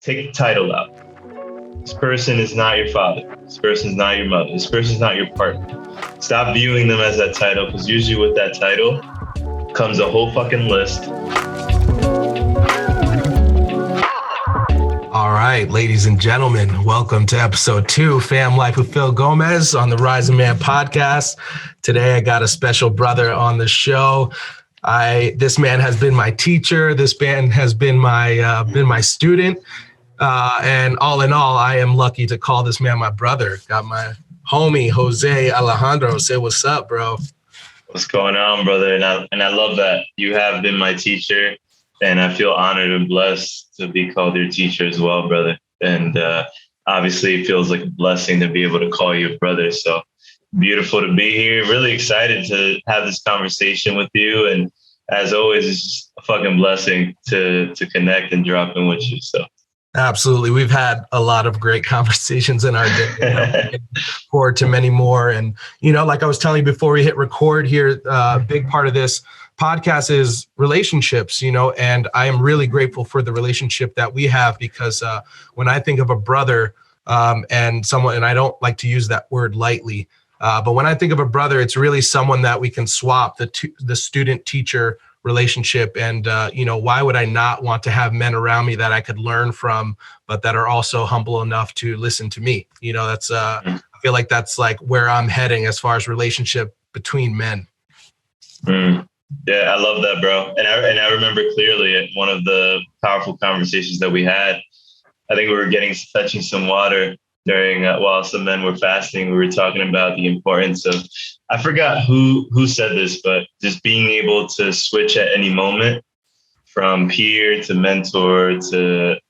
take the title out. This person is not your father. This person is not your mother. This person is not your partner. Stop viewing them as that title, because usually with that title comes a whole fucking list. All right, ladies and gentlemen, welcome to episode 2, Famlife with Phil Gomez on the Rising Man podcast. Today, I got a special brother on the show. This man has been my teacher. This man has been my student. And all in all, I am lucky to call this man my brother. Got my homie, Jose Alejandro. Say what's up, bro. What's going on, brother? And I love that you have been my teacher, and I feel honored and blessed to be called your teacher as well, brother. And obviously, it feels like a blessing to be able to call you a brother. So beautiful to be here. Really excited to have this conversation with you. And as always, it's just a fucking blessing to connect and drop in with you. So. Absolutely. We've had a lot of great conversations in our day. Looking forward to many more. And, like I was telling you before we hit record here, a big part of this podcast is relationships, and I am really grateful for the relationship that we have, because when I think of a brother and someone, and I don't like to use that word lightly, but when I think of a brother, it's really someone that we can swap the student-teacher relationship. And, why would I not want to have men around me that I could learn from, but that are also humble enough to listen to me? That's, I feel like that's like where I'm heading as far as relationship between men. Yeah, I love that, bro. And I remember clearly at one of the powerful conversations that we had, I think we were fetching some water during while some men were fasting. We were talking about the importance of, I forgot who said this, but just being able to switch at any moment from peer to mentor to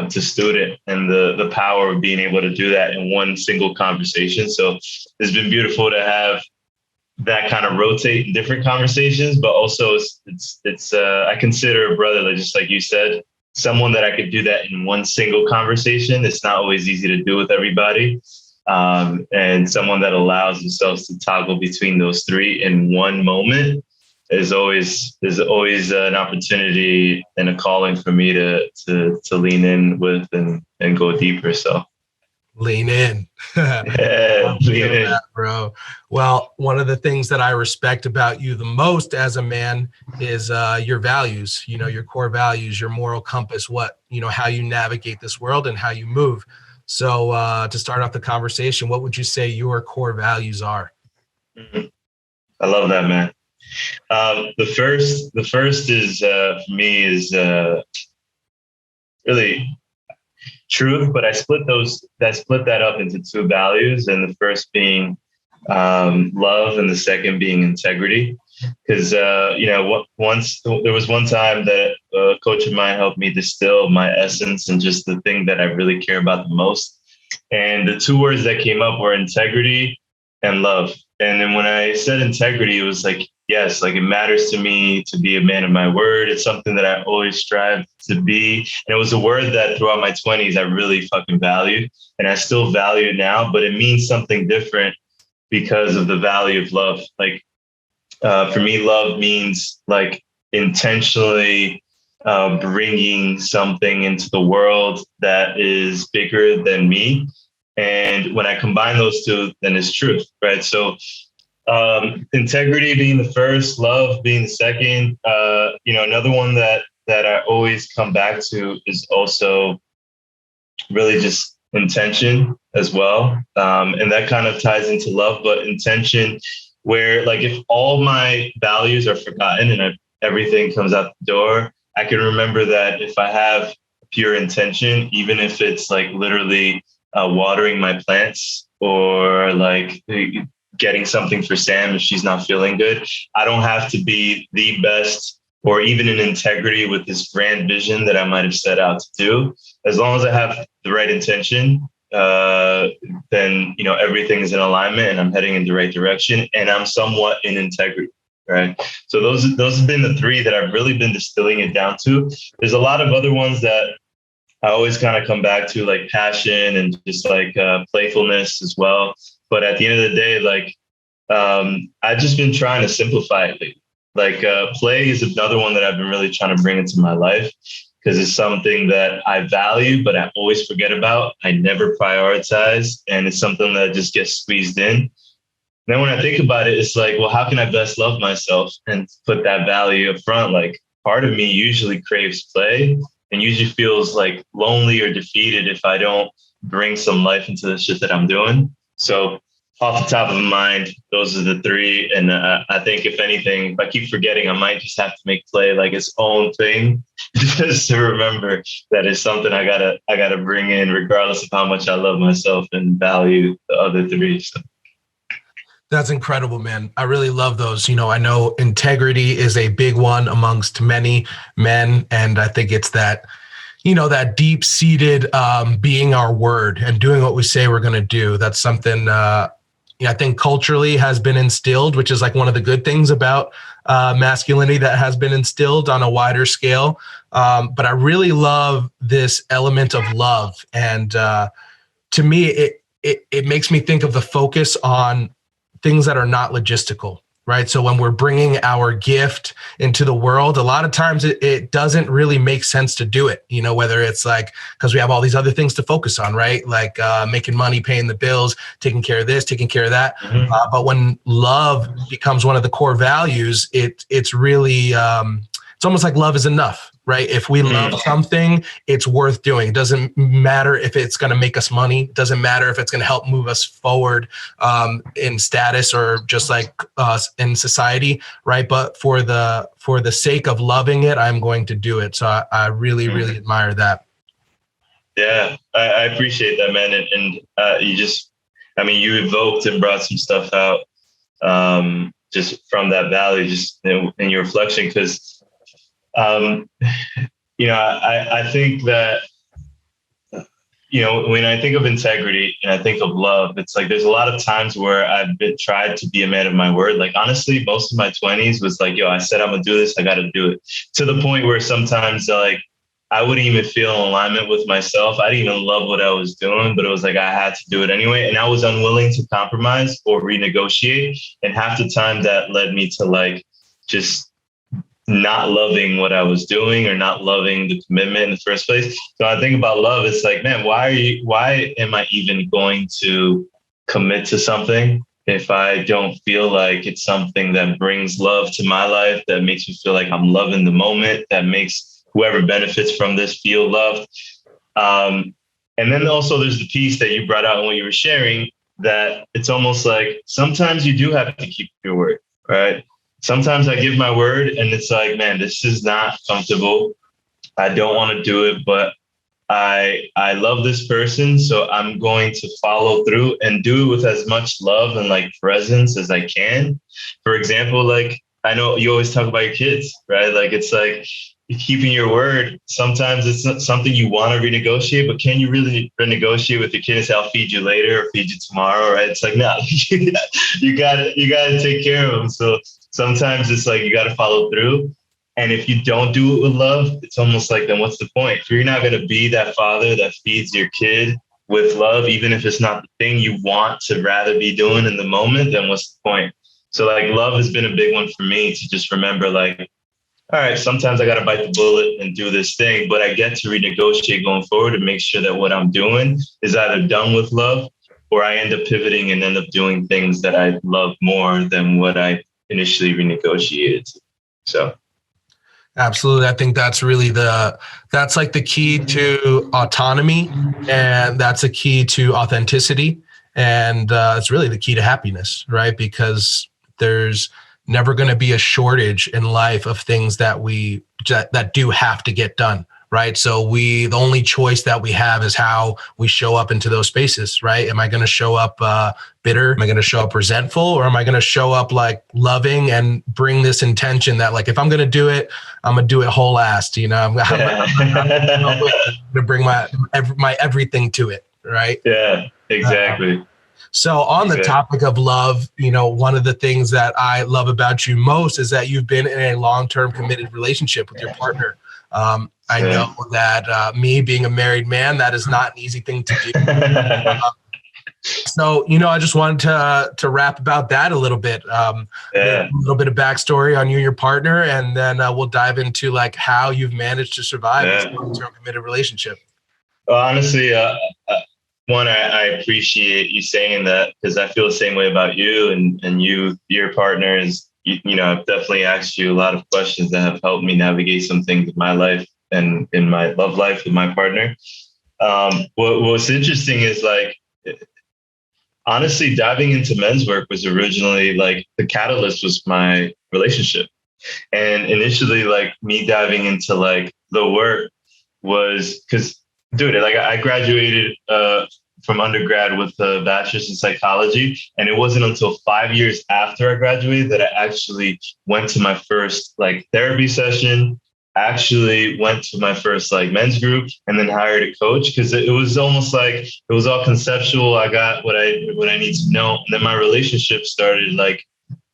student, and the power of being able to do that in one single conversation. So it's been beautiful to have that kind of rotate in different conversations, but also it's I consider a brother, just like you said, someone that I could do that in one single conversation. It's not always easy to do with everybody. And someone that allows themselves to toggle between those three in one moment there's always an opportunity and a calling for me to lean in with and go deeper. So lean in. Yeah, lean in. That, bro. Well, one of the things that I respect about you the most as a man is your values, your core values, your moral compass, how you navigate this world and how you move. So to start off the conversation, what would you say your core values are? I love that, man. The first is for me is really truth, but I split that up into two values, and the first being love, and the second being integrity. Because there was one time that a coach of mine helped me distill my essence and just the thing that I really care about the most. And the two words that came up were integrity and love. And then when I said integrity, it was like, yes, like it matters to me to be a man of my word. It's something that I always strive to be. And it was a word that throughout my 20s, I really fucking valued, and I still value it now, but it means something different because of the value of love. Like for me, love means like intentionally bringing something into the world that is bigger than me. And when I combine those two, then it's truth, right? So integrity being the first, love being the second. Another one that I always come back to is also really just intention as well. And that kind of ties into love, but intention, where like if all my values are forgotten and everything comes out the door, I can remember that if I have pure intention, even if it's like literally watering my plants or like getting something for Sam if she's not feeling good, I don't have to be the best or even in integrity with this grand vision that I might have set out to do. As long as I have the right intention, then everything is in alignment and I'm heading in the right direction and I'm somewhat in integrity, right? So those have been the three that I've really been distilling it down to. There's a lot of other ones that I always kind of come back to, like passion and just like playfulness as well. But at the end of the day, like I've just been trying to simplify it lately. Like play is another one that I've been really trying to bring into my life, because it's something that I value, but I always forget about. I never prioritize, and it's something that just gets squeezed in. Then when I think about it, it's like, well, how can I best love myself and put that value up front? Like, part of me usually craves play and usually feels like lonely or defeated if I don't bring some life into the shit that I'm doing. So off the top of my mind, those are the three. And I think if anything, if I keep forgetting, I might just have to make play like its own thing, just to remember that it's something I gotta bring in, regardless of how much I love myself and value the other three. So. That's incredible, man. I really love those. You know, I know integrity is a big one amongst many men. And I think it's that, you know, that deep seated being our word and doing what we say we're going to do. That's something I think culturally has been instilled, which is like one of the good things about masculinity that has been instilled on a wider scale. But I really love this element of love. And to me, it makes me think of the focus on things that are not logistical, right? So when we're bringing our gift into the world, a lot of times it doesn't really make sense to do it, you know, whether it's like, because we have all these other things to focus on, right? Like making money, paying the bills, taking care of this, taking care of that. Mm-hmm. But when love becomes one of the core values, it's really, it's almost like love is enough, right? If we love something, it's worth doing. It doesn't matter if it's going to make us money. It doesn't matter if it's going to help move us forward in status or just like us in society, right? But for the sake of loving it, I'm going to do it. So I really, really admire that. Yeah, I appreciate that, man. And you evoked and brought some stuff out just from that value, just in your reflection, because I think that, when I think of integrity and I think of love, it's like there's a lot of times where I've tried to be a man of my word. Like, honestly, most of my 20s was like, I said I'm gonna do this, I gotta do it. To the point where sometimes like I wouldn't even feel in alignment with myself. I didn't even love what I was doing, but it was like I had to do it anyway. And I was unwilling to compromise or renegotiate. And half the time that led me to like just not loving what I was doing or not loving the commitment in the first place. So I think about love, it's like, man, why am I even going to commit to something if I don't feel like it's something that brings love to my life, that makes me feel like I'm loving the moment, that makes whoever benefits from this feel loved. And then also there's the piece that you brought out in what you were sharing, that it's almost like sometimes you do have to keep your word, right? Sometimes I give my word and it's like, man, this is not comfortable. I don't want to do it, but I love this person. So I'm going to follow through and do it with as much love and like presence as I can. For example, like, I know you always talk about your kids, right? Like, it's like keeping your word. Sometimes it's not something you want to renegotiate, but can you really renegotiate with your kid and say, I'll feed you later or feed you tomorrow, right? It's like, no, you gotta take care of them. So sometimes it's like, you got to follow through. And if you don't do it with love, it's almost like, then what's the point? If you're not going to be that father that feeds your kid with love, even if it's not the thing you want to rather be doing in the moment, then what's the point? So like, love has been a big one for me, to just remember like, all right, sometimes I got to bite the bullet and do this thing, but I get to renegotiate going forward and make sure that what I'm doing is either done with love, or I end up pivoting and end up doing things that I love more than what I initially renegotiated. So. Absolutely. I think that's really that's like the key to autonomy, and that's a key to authenticity. And it's really the key to happiness, right? Because there's never going to be a shortage in life of things that that do have to get done. Right. So the only choice that we have is how we show up into those spaces. Right. Am I going to show up bitter? Am I going to show up resentful? Or am I going to show up like loving and bring this intention that like, if I'm going to do it, I'm going to do it whole assed, I'm going to bring my everything to it. Right. Yeah, exactly. So on the topic of love, one of the things that I love about you most is that you've been in a long-term committed relationship with your partner. I know that me being a married man, that is not an easy thing to do. So, I just wanted to rap about that a little bit. A little bit of backstory on you and your partner, and then we'll dive into like how you've managed to survive this long-term committed relationship. Well, honestly, one, I appreciate you saying that, because I feel the same way about you, and your partner is, I've definitely asked you a lot of questions that have helped me navigate some things in my life and in my love life with my partner. What's interesting is like, honestly, diving into men's work was originally like the catalyst was my relationship. And initially, like me diving into like the work was because, dude, like I graduated from undergrad with a bachelor's in psychology. And it wasn't until 5 years after I graduated that I actually went to my first like therapy session, actually went to my first like men's group, and then hired a coach, because it was almost like it was all conceptual. I got what I need to know. And then my relationship started like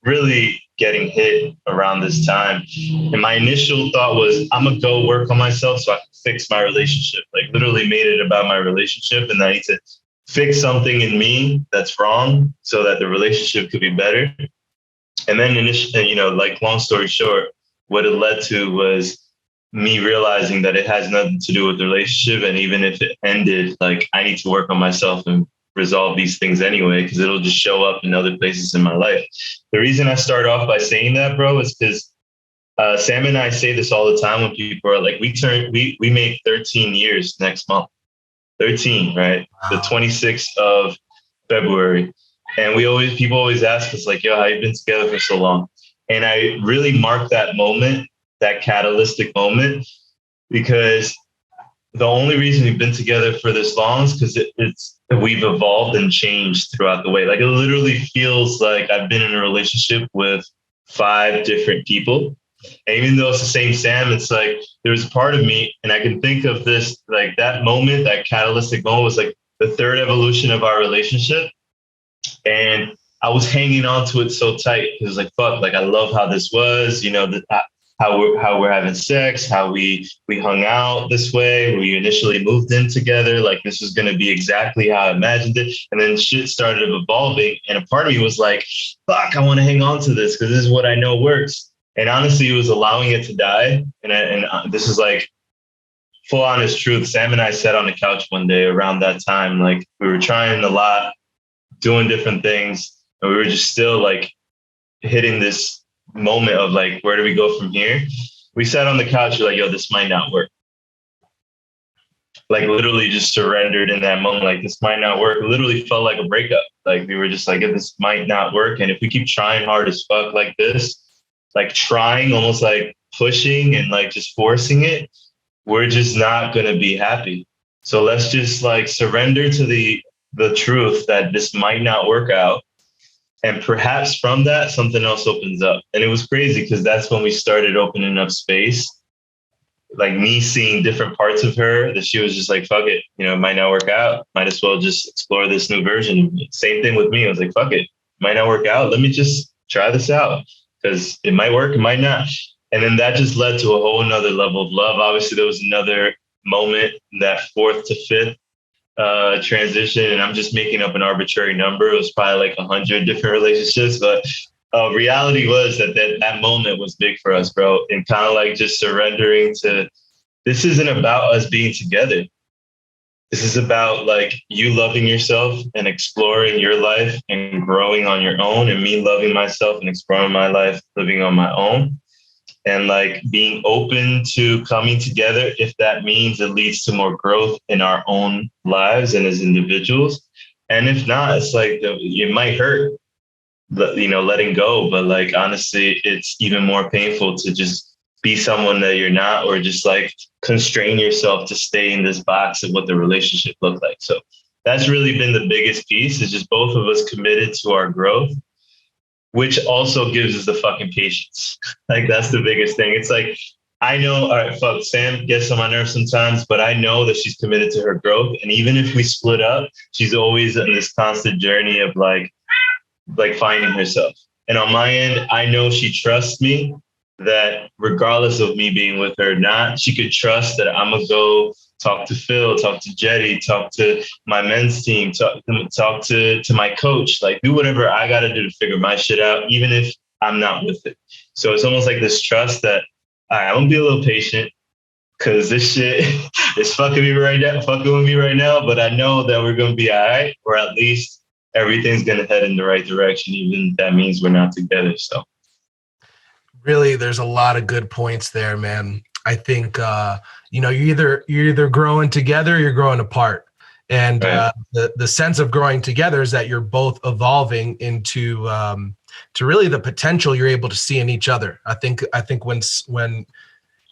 really getting hit around this time. And my initial thought was, I'm gonna go work on myself so I can fix my relationship. Like literally made it about my relationship, and I need to fix something in me that's wrong so that the relationship could be better. And then initially, like long story short, what it led to was me realizing that it has nothing to do with the relationship. And even if it ended, like I need to work on myself and resolve these things anyway, because it'll just show up in other places in my life. The reason I start off by saying that, bro, is because Sam and I say this all the time when people are like, we make 13 years next month. 13, right? The 26th of February. And people always ask us like, yo, how you been together for so long? And I really mark that moment, that catalytic moment, because the only reason we've been together for this long is because we've evolved and changed throughout the way. Like it literally feels like I've been in a relationship with 5 different people. And even though it's the same Sam, it's like there's a part of me, and I can think of this, like that moment, that catalytic moment was like the third evolution of our relationship. And I was hanging on to it so tight. It was like, fuck, like I love how this was, how we're having sex, how we hung out this way. We initially moved in together. Like this is going to be exactly how I imagined it. And then shit started evolving. And a part of me was like, fuck, I want to hang on to this because this is what I know works. And honestly, it was allowing it to die. And this is like full honest truth. Sam and I sat on the couch one day around that time. Like we were trying a lot, doing different things. And we were just still like hitting this moment of like, where do we go from here? We sat on the couch. We're like, yo, this might not work. Like literally just surrendered in that moment. Like this might not work. It literally felt like a breakup. Like we were just like, this might not work. And if we keep trying hard as fuck like this, like trying, almost like pushing and like just forcing it, we're just not going to be happy. So let's just like surrender to the truth that this might not work out. And perhaps from that, something else opens up. And it was crazy because that's when we started opening up space. Like me seeing different parts of her that she was just like, fuck it, it might not work out. Might as well just explore this new version of me. Same thing with me. I was like, fuck it, might not work out. Let me just try this out because it might work, it might not. And then that just led to a whole nother level of love. Obviously, there was another moment, that 4th to 5th transition, and I'm just making up an arbitrary number. It was probably like 100 different relationships, but reality was that moment was big for us, bro. And kind of like just surrendering to, this isn't about us being together. This is about like you loving yourself and exploring your life and growing on your own, and me loving myself and exploring my life, living on my own. And like being open to coming together if that means it leads to more growth in our own lives and as individuals. And if not, it's like it might hurt, letting go. But like, honestly, it's even more painful to just be someone that you're not, or just like constrain yourself to stay in this box of what the relationship looked like. So that's really been the biggest piece, is just both of us committed to our growth, which also gives us the fucking patience. Like that's the biggest thing. It's like, I know, all right, fuck, Sam gets on my nerves sometimes, but I know that she's committed to her growth. And even if we split up, she's always in this constant journey of like finding herself. And on my end, I know she trusts me, that regardless of me being with her or not, she could trust that I'm gonna go talk to Phil, talk to Jetty, talk to my men's team, talk to my coach, like do whatever I got to do to figure my shit out, even if I'm not with it. So it's almost like this trust that, all right, I'm gonna be a little patient because this shit is fucking with me right now. But I know that we're gonna be all right, or at least everything's gonna head in the right direction, even if that means we're not together. So really, there's a lot of good points there, man. I think you're either growing together or you're growing apart. And right. The sense of growing together is that you're both evolving into to really the potential you're able to see in each other. I think when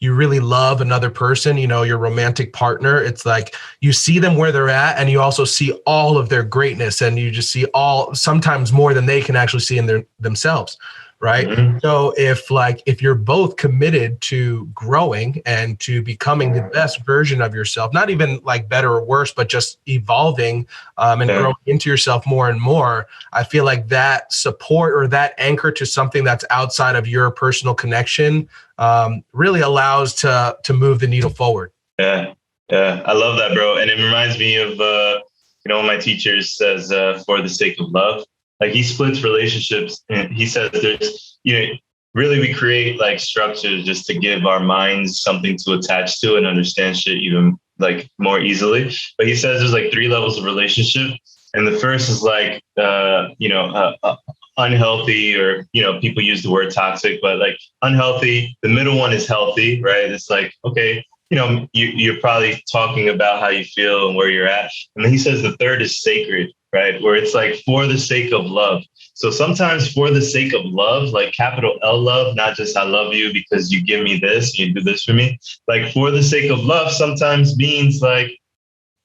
you really love another person, your romantic partner, it's like you see them where they're at, and you also see all of their greatness, and you just see sometimes more than they can actually see in themselves. Right. Mm-hmm. So if you're both committed to growing and to becoming the best version of yourself, not even like better or worse, but just evolving and growing into yourself more and more, I feel like that support or that anchor to something that's outside of your personal connection really allows to move the needle forward. Yeah. I love that, bro. And it reminds me of, one of my teachers says, for the sake of love. Like he splits relationships, and he says there's, really we create like structures just to give our minds something to attach to and understand shit even like more easily. But he says there's like 3 levels of relationship. And the first is like, unhealthy, or, people use the word toxic, but like unhealthy. The middle one is healthy, right? It's like, okay, you're probably talking about how you feel and where you're at. And then he says the third is sacred, right? Where it's like for the sake of love. So sometimes for the sake of love, like capital L love, not just I love you because you give me this, you do this for me. Like for the sake of love sometimes means like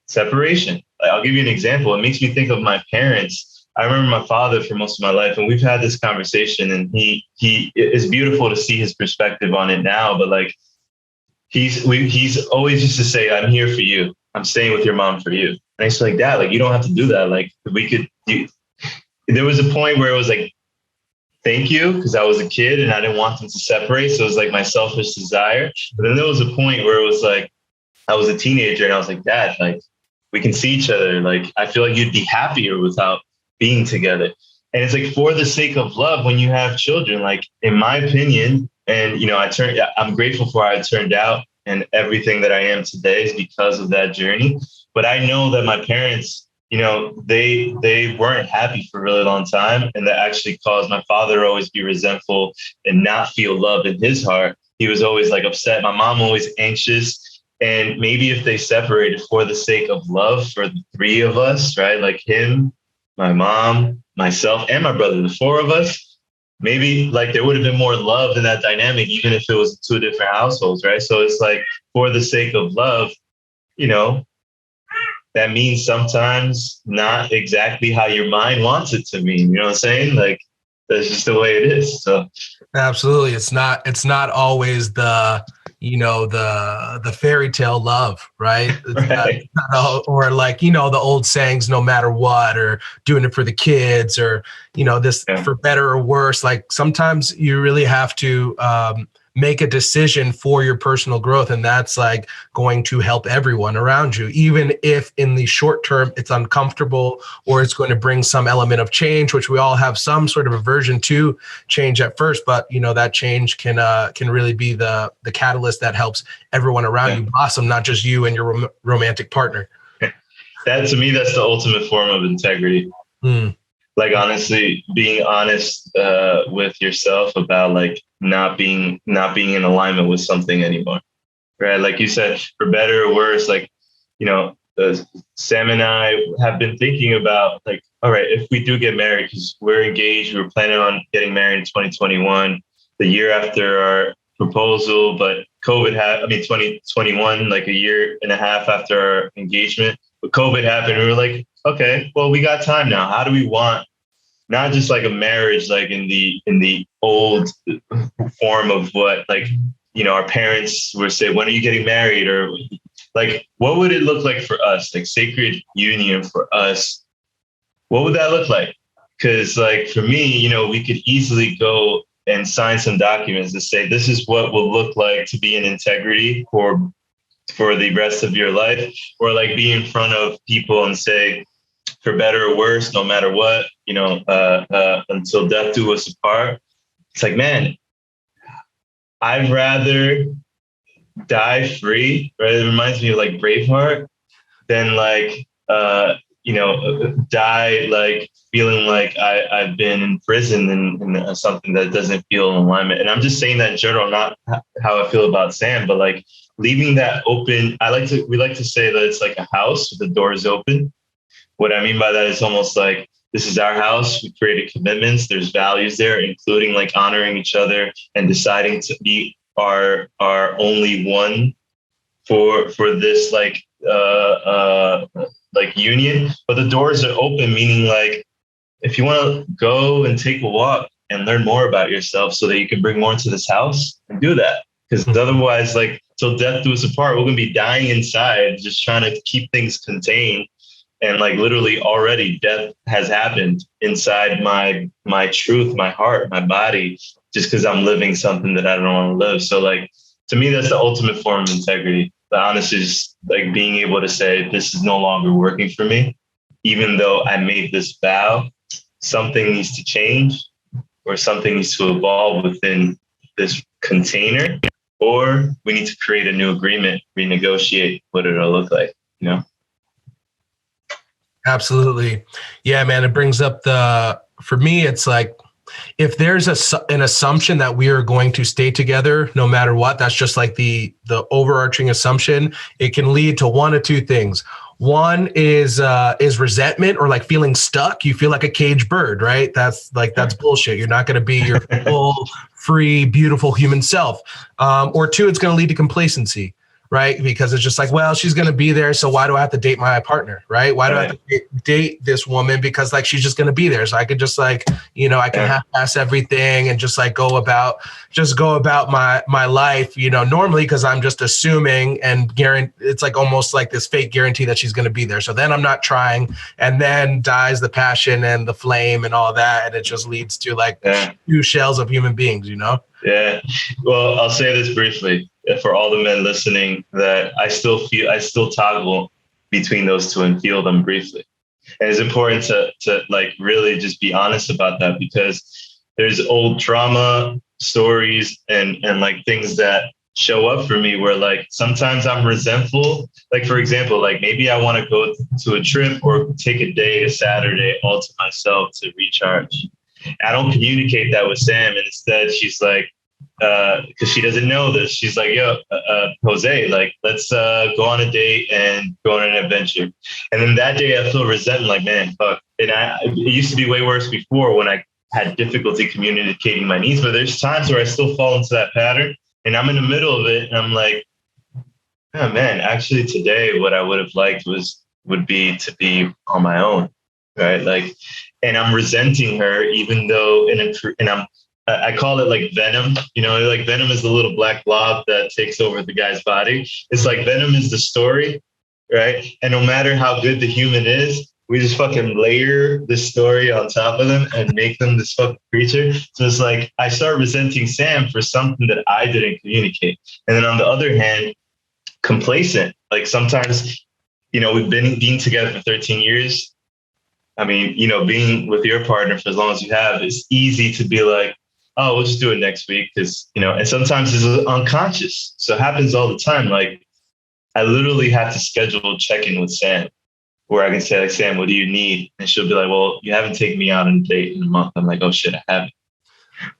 separation. Like, I'll give you an example. It makes me think of my parents. I remember my father for most of my life, and we've had this conversation, and he it's beautiful to see his perspective on it now. But like he's always used to say, "I'm here for you. I'm staying with your mom for you." And I used to like, Dad, like you don't have to do that. Like there was a point where it was like, thank you, because I was a kid and I didn't want them to separate. So it was like my selfish desire. But then there was a point where it was like, I was a teenager and I was like, Dad, like we can see each other. Like, I feel like you'd be happier without being together. And it's like, for the sake of love, when you have children, like in my opinion, and, I'm grateful for how it turned out, and everything that I am today is because of that journey. But I know that my parents, they weren't happy for a really long time. And that actually caused my father to always be resentful and not feel love in his heart. He was always like upset. My mom always anxious. And maybe if they separated for the sake of love for the 3 of us, right? Like him, my mom, myself, and my brother, the 4 of us, maybe like there would have been more love in that dynamic, even if it was 2 different households, right? So it's like for the sake of love, that means sometimes not exactly how your mind wants it to mean. You know what I'm saying? Like that's just the way it is. So absolutely, it's not always the the fairy tale love, right? right. Or like the old sayings, no matter what, or doing it for the kids, or this for better or worse. Like sometimes you really have to make a decision for your personal growth, and that's like going to help everyone around you, even if in the short term it's uncomfortable or it's going to bring some element of change, which we all have some sort of aversion to change at first. But that change can really be the catalyst that helps everyone around you blossom, not just you and your romantic partner. That to me, that's the ultimate form of integrity. Like honestly, being honest with yourself about like not being in alignment with something anymore, right? Like you said, for better or worse, like Sam and I have been thinking about like, all right, if we do get married, because we're engaged, we were planning on getting married in 2021, the year after our proposal, but 2021, like a year and a half after our engagement, but COVID happened. We were like, okay, well, we got time now. How do we want not just like a marriage, like in the old form of what, like, our parents were saying, when are you getting married? Or like, what would it look like for us? Like sacred union for us. What would that look like? Because like for me, we could easily go and sign some documents to say, this is what will look like to be in integrity for for the rest of your life, or like be in front of people and say, for better or worse, no matter what, until death do us apart. It's like, man, I'd rather die free, right? It reminds me of like Braveheart than like, die like feeling like I've been imprisoned in something that doesn't feel in alignment. And I'm just saying that in general, not how I feel about Sam, but like leaving that open. We like to say that it's like a house with the doors open. What I mean by that is almost like, this is our house. We created commitments. There's values there, including like honoring each other and deciding to be our only one for this like union. But the doors are open, meaning like, if you want to go and take a walk and learn more about yourself so that you can bring more into this house, and do that. Because otherwise, like, till death do us apart, we're going to be dying inside, just trying to keep things contained. And like literally already death has happened inside my truth, my heart, my body, just because I'm living something that I don't want to live. So like, to me, that's the ultimate form of integrity. The honesty is like being able to say, this is no longer working for me. Even though I made this vow, something needs to change, or something needs to evolve within this container, or we need to create a new agreement, renegotiate what it'll look like, you know? Absolutely. Yeah, man. It brings up for me, it's like, if there's an assumption that we are going to stay together no matter what, that's just like the overarching assumption. It can lead to one of two things. One is resentment, or like feeling stuck. You feel like a caged bird, right? That's bullshit. You're not going to be your full, free, beautiful human self. Or two, it's going to lead to complacency. Right? Because it's just like, well, she's going to be there. So why do I have to date my partner? Right? Why do I have to date this woman? Because like, she's just going to be there. So I could just like, I can half-ass everything and just like go about my life, normally, because I'm just assuming and it's like almost like this fake guarantee that she's going to be there. So then I'm not trying, and then dies the passion and the flame and all that. And it just leads to like two shells of human beings, Yeah. Well, I'll say this briefly for all the men listening, that I still toggle between those two and feel them briefly. And it's important to like really just be honest about that, because there's old trauma stories and like things that show up for me where like sometimes I'm resentful. Like, for example, like maybe I want to go to a trip or take a day, a Saturday all to myself to recharge. I don't communicate that with Sam, and instead she's like, because she doesn't know this, she's like, yo, Jose, like, let's go on a date and go on an adventure. And then that day I feel resentment, like, man, fuck. And it used to be way worse before when I had difficulty communicating my needs, but there's times where I still fall into that pattern, and I'm in the middle of it, and I'm like, oh man, actually today what I would have liked would be to be on my own, right? Like, and I'm resenting her, even though, I call it like venom, like venom is the little black blob that takes over the guy's body. It's like venom is the story, right? And no matter how good the human is, we just fucking layer this story on top of them and make them this fucking creature. So it's like, I start resenting Sam for something that I didn't communicate. And then on the other hand, complacent. Like sometimes, we've been together for 13 years. I mean, being with your partner for as long as you have, it's easy to be like, oh, we'll just do it next week. Because, and sometimes it's unconscious. So it happens all the time. Like, I literally have to schedule check-in with Sam where I can say, like, Sam, what do you need? And she'll be like, well, you haven't taken me out on a date in a month. I'm like, oh shit, I haven't.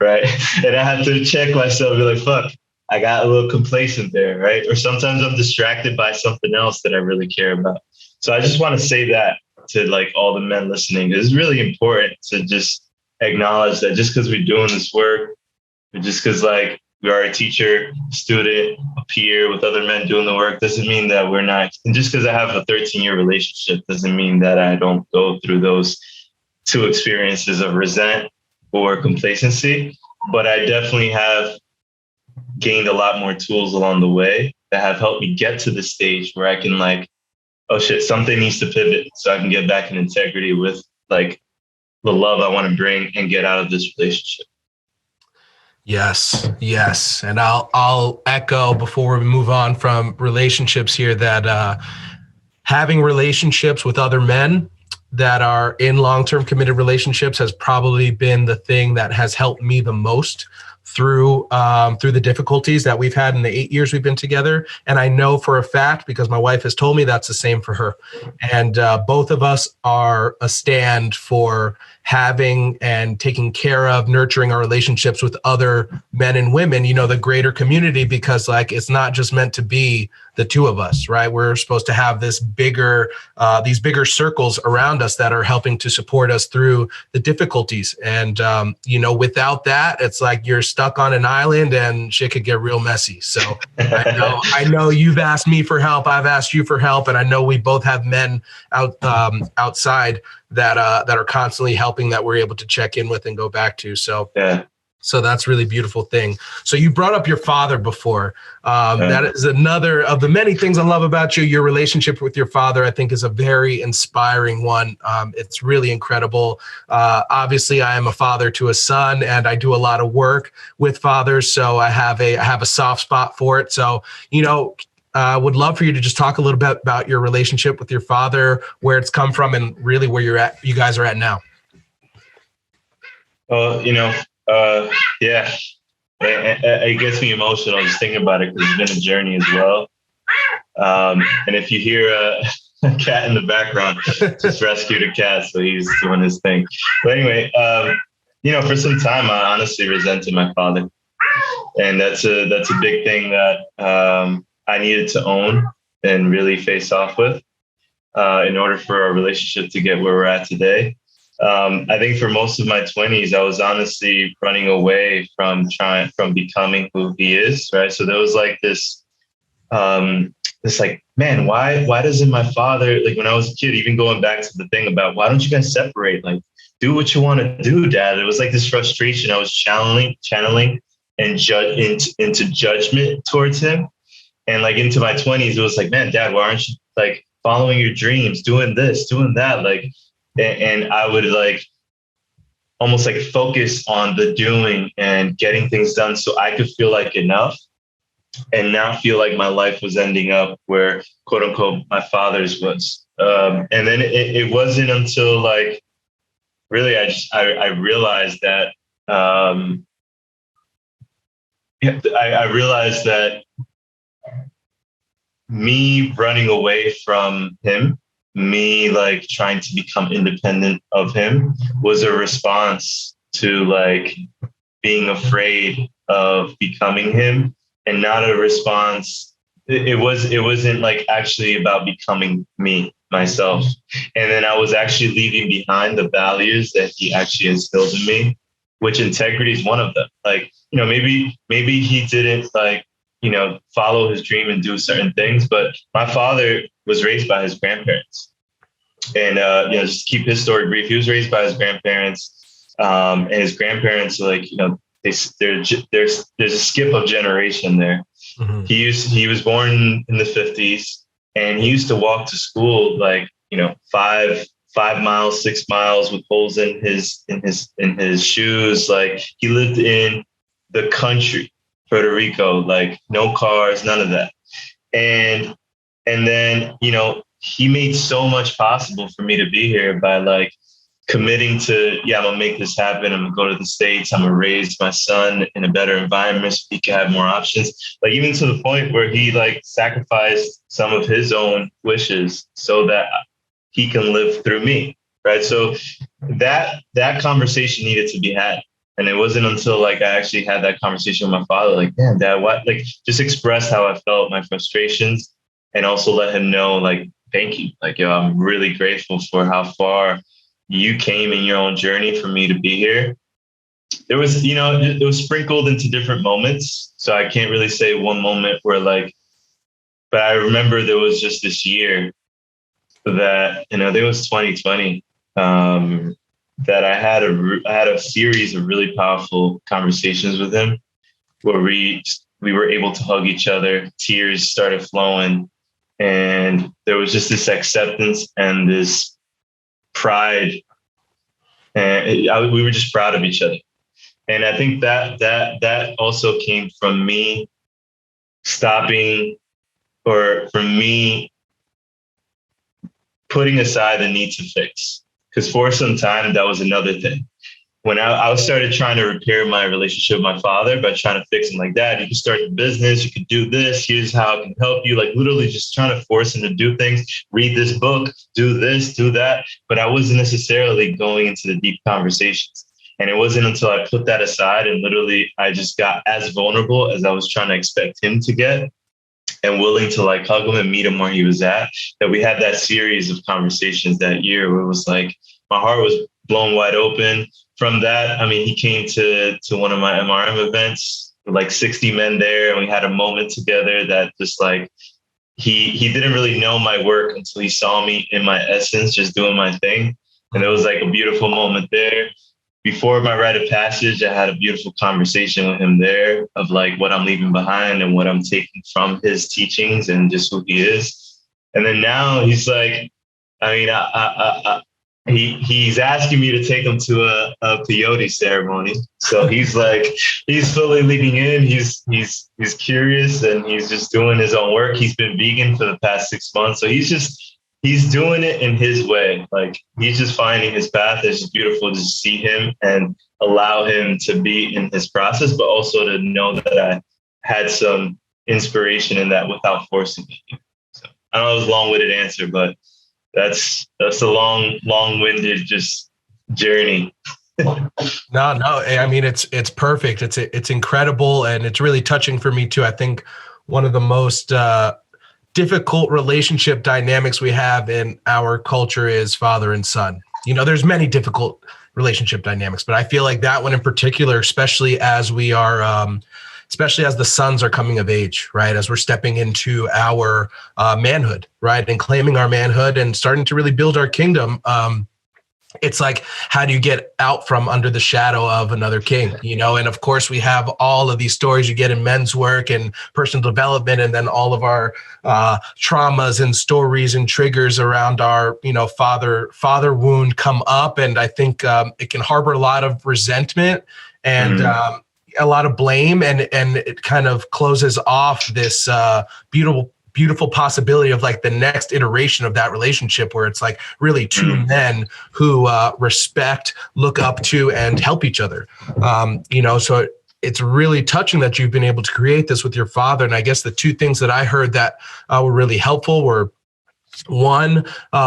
Right. And I have to check myself, be like, fuck, I got a little complacent there. Right. Or sometimes I'm distracted by something else that I really care about. So I just want to say that to like all the men listening. It's really important to just acknowledge that just because we're doing this work, or just because like we are a teacher, student, a peer with other men doing the work, doesn't mean that we're not. And just because I have a 13-year relationship doesn't mean that I don't go through those two experiences of resent or complacency. But I definitely have gained a lot more tools along the way that have helped me get to this stage where I can like, oh shit, something needs to pivot so I can get back in integrity with like the love I want to bring and get out of this relationship. Yes, yes. And I'll echo before we move on from relationships here that having relationships with other men that are in long-term committed relationships has probably been the thing that has helped me the most through the difficulties that we've had in the 8 years we've been together. And I know for a fact, because my wife has told me, that's the same for her. And both of us are a stand for having and taking care of nurturing our relationships with other men and women, the greater community, because like it's not just meant to be the two of us, right? We're supposed to have these bigger circles around us that are helping to support us through the difficulties. And without that, it's like you're stuck on an island and shit could get real messy. So I know you've asked me for help, I've asked you for help, and I know we both have men outside that are constantly helping, that we're able to check in with and go back to. So yeah. So that's really beautiful thing. So you brought up your father before. That is another of the many things I love about you. Your relationship with your father, I think, is a very inspiring one. It's really incredible. Obviously, I am a father to a son, and I do a lot of work with fathers. So I have a soft spot for it. So, would love for you to just talk a little bit about your relationship with your father, where it's come from, and really where you guys are at now. Well, yeah, it gets me emotional just thinking about it, because it's been a journey as well. And if you hear a cat in the background, just rescued a cat, so he's doing his thing. But anyway, for some time I honestly resented my father, and that's a big thing that I needed to own and really face off with in order for our relationship to get where we're at today. I think for most of my 20s, I was honestly running away from becoming who he is, right? So there was like this like, man, why doesn't my father, like when I was a kid, even going back to the thing about why don't you guys separate? Like, do what you want to do, Dad. It was like this frustration I was channeling and into judgment towards him. And like into my 20s, it was like, man, Dad, why aren't you like following your dreams, doing this, doing that? Like, and I would like almost like focus on the doing and getting things done so I could feel like enough and not feel like my life was ending up where, quote unquote, my father's was. And then it wasn't until like, really, I realized that, I realized that me running away from him, me like trying to become independent of him, was a response to like being afraid of becoming him, and not a response. It wasn't like actually about becoming myself. And then I was actually leaving behind the values that he actually instilled in me, which integrity is one of them. Like, maybe he didn't like, follow his dream and do certain things. But my father was raised by his grandparents, and just to keep his story brief, he was raised by his grandparents, and his grandparents, like, there's a skip of generation there. Mm-hmm. He was born in the 50s, and he used to walk to school like 5 miles, 6 miles with holes in his shoes. Like, he lived in the country, Puerto Rico, like no cars, none of that. And then, he made so much possible for me to be here by like committing to, I'm gonna make this happen. I'm gonna go to the States. I'm gonna raise my son in a better environment so he can have more options. Like, even to the point where he like sacrificed some of his own wishes so that he can live through me. Right. So that conversation needed to be had. And it wasn't until like I actually had that conversation with my father, like, damn, Dad, what? Like, just express how I felt, my frustrations, and also let him know, like, thank you. Like, I'm really grateful for how far you came in your own journey for me to be here. There was, it was sprinkled into different moments. So I can't really say one moment where like, but I remember there was just this year that, I think it was 2020, that I had a series of really powerful conversations with him where we were able to hug each other. Tears started flowing, and there was just this acceptance and this pride, and we were just proud of each other. And I think that also came from me stopping, or from me putting aside the need to fix. Because for some time, that was another thing. When I started trying to repair my relationship with my father by trying to fix him, like, Dad, you can start the business, you can do this, here's how I can help you, like literally just trying to force him to do things, read this book, do this, do that. But I wasn't necessarily going into the deep conversations. And it wasn't until I put that aside and literally I just got as vulnerable as I was trying to expect him to get, and willing to like hug him and meet him where he was at, that we had that series of conversations that year where it was like, my heart was blown wide open. From that, I mean, he came to one of my MRM events, like 60 men there, and we had a moment together that just like, he didn't really know my work until he saw me in my essence, just doing my thing. And it was like a beautiful moment there. Before my rite of passage, I had a beautiful conversation with him there of like what I'm leaving behind and what I'm taking from his teachings and just who he is. And then now he's like, I mean, he's asking me to take him to a peyote ceremony. So he's like, he's fully leaning in. He's curious and he's just doing his own work. He's been vegan for the past 6 months. So he's doing it in his way. Like he's just finding his path. It's just beautiful to see him and allow him to be in his process, but also to know that I had some inspiration in that without forcing it. So I know it was a long-winded answer, but that's a long-winded just journey. No, I mean, it's perfect. It's incredible. And it's really touching for me too. I think one of the most, difficult relationship dynamics we have in our culture is father and son. You know, there's many difficult relationship dynamics, but I feel like that one in particular, especially as we are, especially as the sons are coming of age, right? As we're stepping into our manhood, right? And claiming our manhood and starting to really build our kingdom. It's like, how do you get out from under the shadow of another king, you know? And of course, we have all of these stories you get in men's work and personal development, and then all of our traumas and stories and triggers around our, you know, father wound come up. And I think it can harbor a lot of resentment and a lot of blame, and it kind of closes off this beautiful possibility of like the next iteration of that relationship where it's like really two men who respect, look up to, and help each other. You know, so it's really touching that you've been able to create this with your father. And I guess the two things that I heard that were really helpful were, one,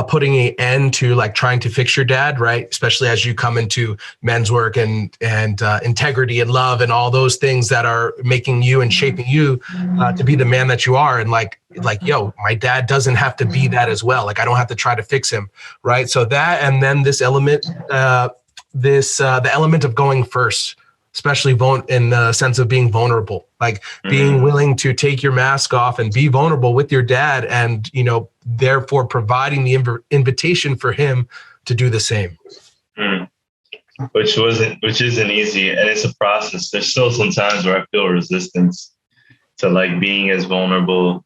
putting an end to like trying to fix your dad, right? Especially as you come into men's work and integrity and love and all those things that are making you and shaping you to be the man that you are. And like, yo, my dad doesn't have to be that as well. Like I don't have to try to fix him, right? So that, and then this element, the element of going first, especially in the sense of being vulnerable, like being willing to take your mask off and be vulnerable with your dad, and, you know, therefore providing the invitation for him to do the same. Which isn't easy. And it's a process. There's still some times where I feel resistance to like being as vulnerable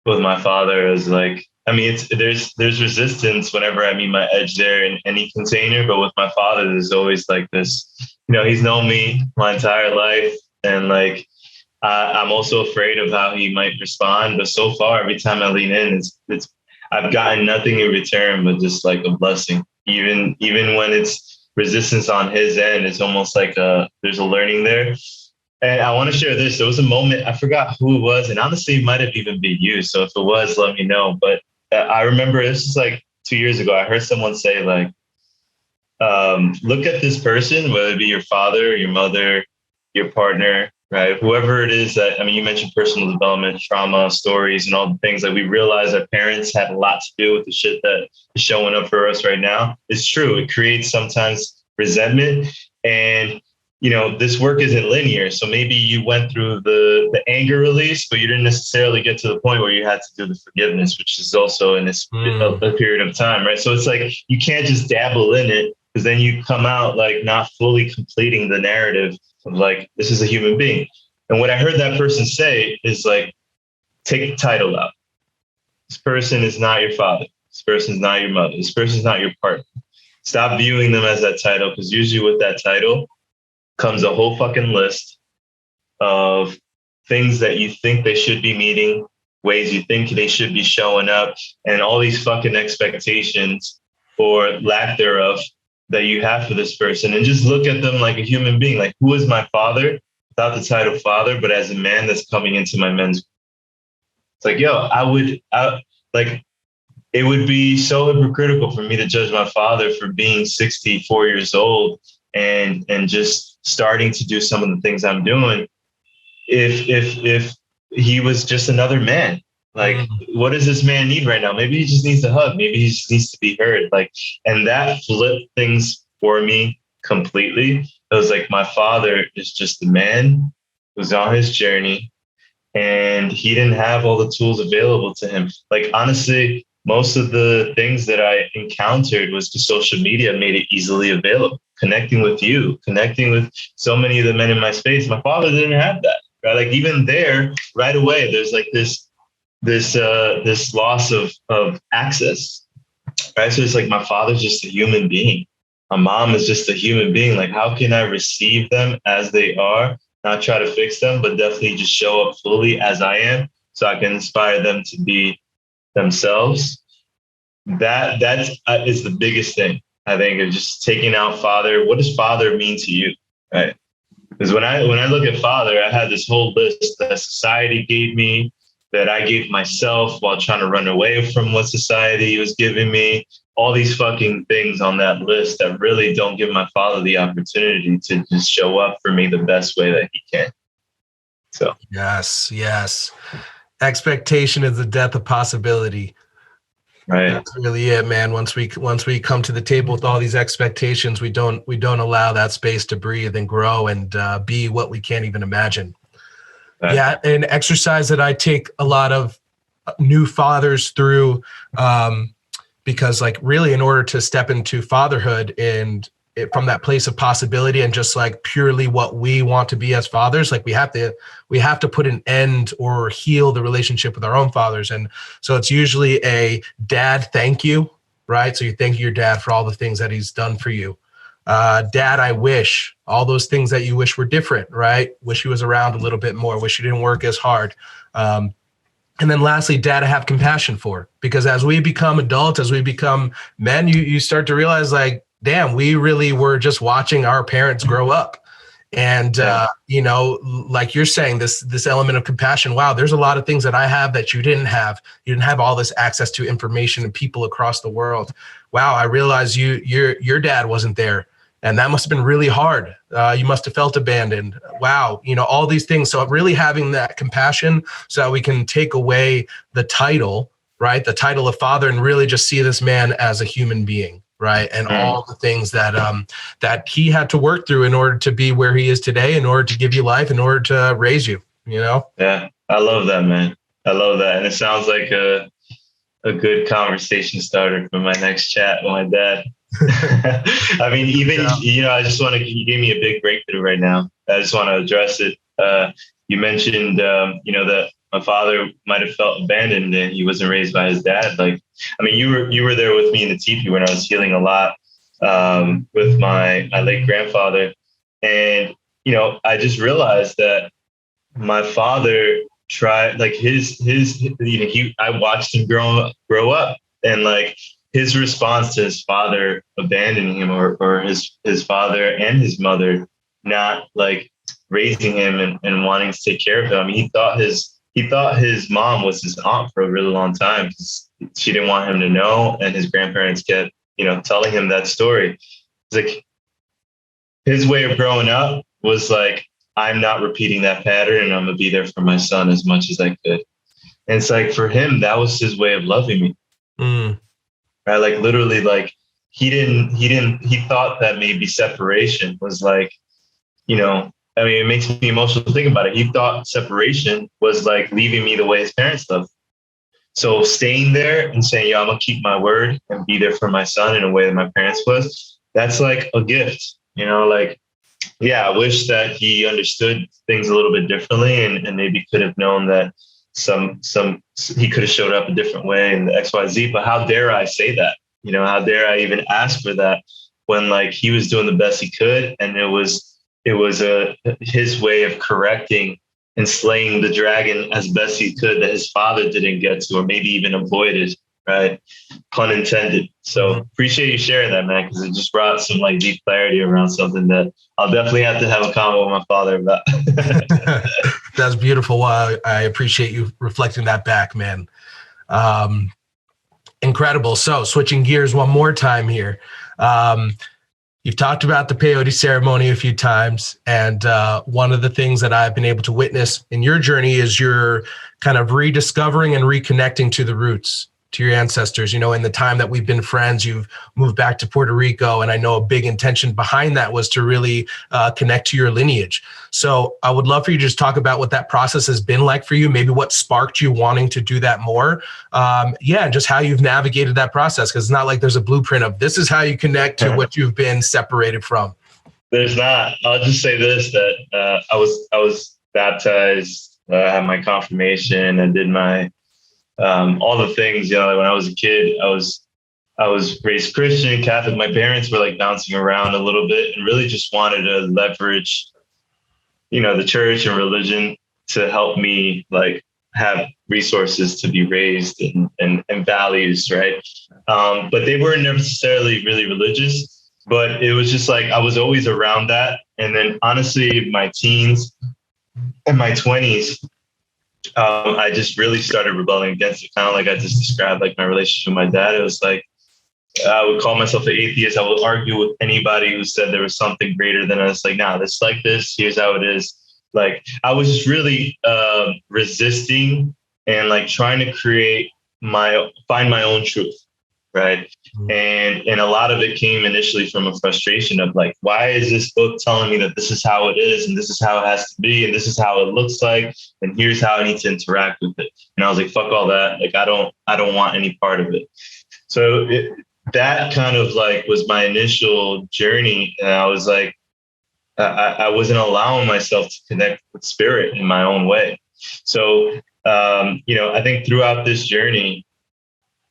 with my father as like, I mean, there's resistance whenever I meet my edge there in any container, but with my father, there's always like this, you know, he's known me my entire life. And like, I'm also afraid of how he might respond. But so far, every time I lean in, I've gotten nothing in return, but just like a blessing. Even when it's resistance on his end, it's almost like there's a learning there. And I want to share this. There was a moment, I forgot who it was, and honestly, it might have even been you. So if it was, let me know. But I remember this is like 2 years ago. I heard someone say like, look at this person, whether it be your father, your mother, your partner, right? Whoever it is that, I mean, you mentioned personal development, trauma, stories, and all the things that we realize our parents had a lot to do with the shit that is showing up for us right now. It's true. It creates sometimes resentment. And, you know, this work isn't linear. So maybe you went through the anger release, but you didn't necessarily get to the point where you had to do the forgiveness, which is also in this a period of time, right? So it's like, you can't just dabble in it, because then you come out like not fully completing the narrative of like, this is a human being. And what I heard that person say is like, take the title out. This person is not your father. This person is not your mother. This person is not your partner. Stop viewing them as that title, because usually with that title, comes a whole fucking list of things that you think they should be meeting, ways you think they should be showing up, and all these fucking expectations or lack thereof that you have for this person. And just look at them like a human being. Like, who is my father without the title father, but as a man that's coming into my men's. It's like, yo, it would be so hypocritical for me to judge my father for being 64 years old and just starting to do some of the things I'm doing if he was just another man. Like, what does this man need right now? Maybe he just needs a hug. Maybe he just needs to be heard. Like, and that flipped things for me completely. It was like, my father is just a man who's on his journey, and he didn't have all the tools available to him. Like, honestly, most of the things that I encountered was the social media made it easily available. Connecting with you, connecting with so many of the men in my space. My father didn't have that, right? Like, even there, right away, there's like this loss of access, right? So it's like, my father's just a human being. My mom is just a human being. Like, how can I receive them as they are, not try to fix them, but definitely just show up fully as I am, so I can inspire them to be themselves. That is the biggest thing, I think, of just taking out father. What does father mean to you, right? Because when I look at father, I had this whole list that society gave me, that I gave myself while trying to run away from what society was giving me. All these fucking things on that list that really don't give my father the opportunity to just show up for me the best way that he can. So yes. Expectation is the death of possibility. Right. That's really it, man. Once we come to the table with all these expectations, we don't allow that space to breathe and grow and be what we can't even imagine. Right. Yeah, an exercise that I take a lot of new fathers through, because, like, really, in order to step into fatherhood and from that place of possibility and just like purely what we want to be as fathers, like, we have to put an end or heal the relationship with our own fathers. And so it's usually a dad, thank you, right? So you thank your dad for all the things that he's done for you. Dad, I wish, all those things that you wish were different, right? Wish he was around a little bit more, wish he didn't work as hard. And then lastly, dad, I have compassion for, because as we become adults, as we become men, you start to realize, like, damn, we really were just watching our parents grow up. And, like you're saying, this element of compassion, wow, there's a lot of things that I have that you didn't have. You didn't have all this access to information and people across the world. Wow, I realized your dad wasn't there. And that must have been really hard. You must have felt abandoned. Wow, all these things. So really having that compassion so that we can take away the title, right? The title of father, and really just see this man as a human being, right? And all the things that that he had to work through in order to be where he is today, in order to give you life, in order to raise you, Yeah, I love that, man. I love that. And it sounds like a good conversation starter for my next chat with my dad. I mean, even, I just want to, you gave me a big breakthrough right now. I just want to address it. You mentioned, that my father might have felt abandoned and he wasn't raised by his dad. Like, I mean, you were there with me in the teepee when I was healing a lot, with my late grandfather. And, I just realized that my father tried, like, I watched him grow up, and like, his response to his father abandoning him, or his father and his mother not like raising him and wanting to take care of him. I mean, he thought his mom was his aunt for a really long time because she didn't want him to know. And his grandparents kept, telling him that story. It's like, his way of growing up was like, I'm not repeating that pattern, and I'm gonna be there for my son as much as I could. And it's like, for him, that was his way of loving me. Right? Like, literally, like, he thought that maybe separation was like, I mean, it makes me emotional to think about it. He thought separation was like leaving me the way his parents loved. So staying there and saying, I'm gonna keep my word and be there for my son in a way that my parents was, that's like a gift, like, yeah, I wish that he understood things a little bit differently and maybe could have known that he could have showed up a different way in the XYZ, but how dare I say that? How dare I even ask for that when, like, he was doing the best he could, and it was it was his way of correcting and slaying the dragon as best he could that his father didn't get to, or maybe even avoided, right? Pun intended. So appreciate you sharing that, man, because it just brought some like deep clarity around something that I'll definitely have to have a convo with my father about. That's beautiful. Well, I appreciate you reflecting that back, man. Incredible. So switching gears one more time here. You've talked about the Peyote Ceremony a few times, and one of the things that I've been able to witness in your journey is your kind of rediscovering and reconnecting to the roots, to your ancestors. You know, in the time that we've been friends, you've moved back to Puerto Rico, and I know a big intention behind that was to really connect to your lineage. So I would love for you to just talk about what that process has been like for you, maybe what sparked you wanting to do that more. And just how you've navigated that process, because it's not like there's a blueprint of this is how you connect to what you've been separated from. There's not. I'll just say this, that I was baptized, had my confirmation, and did my all the things, you know, like when I was a kid, I was raised Christian, Catholic. My parents were like bouncing around a little bit and really just wanted to leverage, you know, the church and religion to help me like have resources to be raised and values, right? But they weren't necessarily really religious, but it was just like I was always around that. And then honestly, my teens and my 20s, I just really started rebelling against it. Kind of like I just described, like my relationship with my dad. It was like, I would call myself an atheist. I would argue with anybody who said there was something greater than us. Like, nah, it's like this. Here's how it is. Like, I was just really resisting and like trying to find my own truth. Right. And a lot of it came initially from a frustration of like, why is this book telling me that this is how it is, and this is how it has to be, and this is how it looks like, and here's how I need to interact with it. And I was like, fuck all that. Like, I don't want any part of it. So that kind of like was my initial journey. And I was like, I wasn't allowing myself to connect with spirit in my own way. So, I think throughout this journey,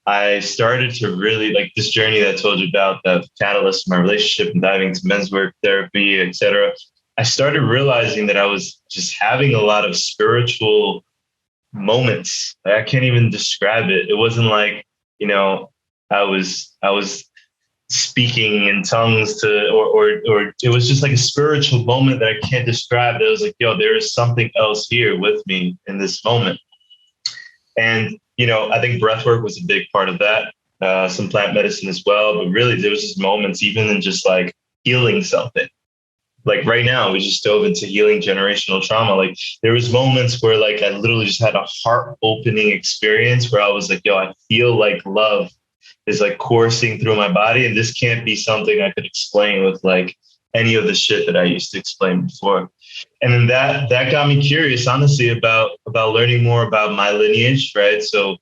I started to really like this journey that I told you about, the catalyst, my relationship and diving into men's work, therapy, etc. I started realizing that I was just having a lot of spiritual moments. I can't even describe it. It wasn't like, I was speaking in tongues or it was just like a spiritual moment that I can't describe. That was like, there is something else here with me in this moment. And I think breath work was a big part of that, some plant medicine as well. But really, there was just moments, even in just like healing something. Like right now, we just dove into healing generational trauma. Like there was moments where like I literally just had a heart-opening experience where I was like, I feel like love is like coursing through my body. And this can't be something I could explain with like any of the shit that I used to explain before. And then that got me curious, honestly, about learning more about my lineage, right? So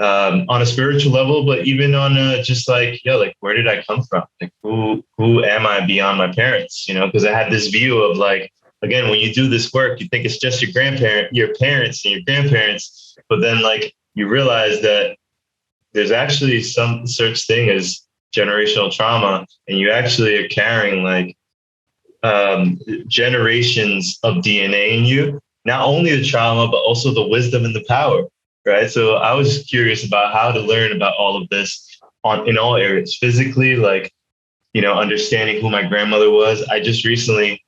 on a spiritual level, but even on just like, like, where did I come from? Like, who am I beyond my parents? Because I had this view of like, again, when you do this work, you think it's just your parents and your grandparents, but then like you realize that there's actually some such thing as generational trauma, and you actually are carrying like generations of DNA in you, not only the trauma, but also the wisdom and the power, right? So I was curious about how to learn about all of this in all areas, physically, like, understanding who my grandmother was. I just recently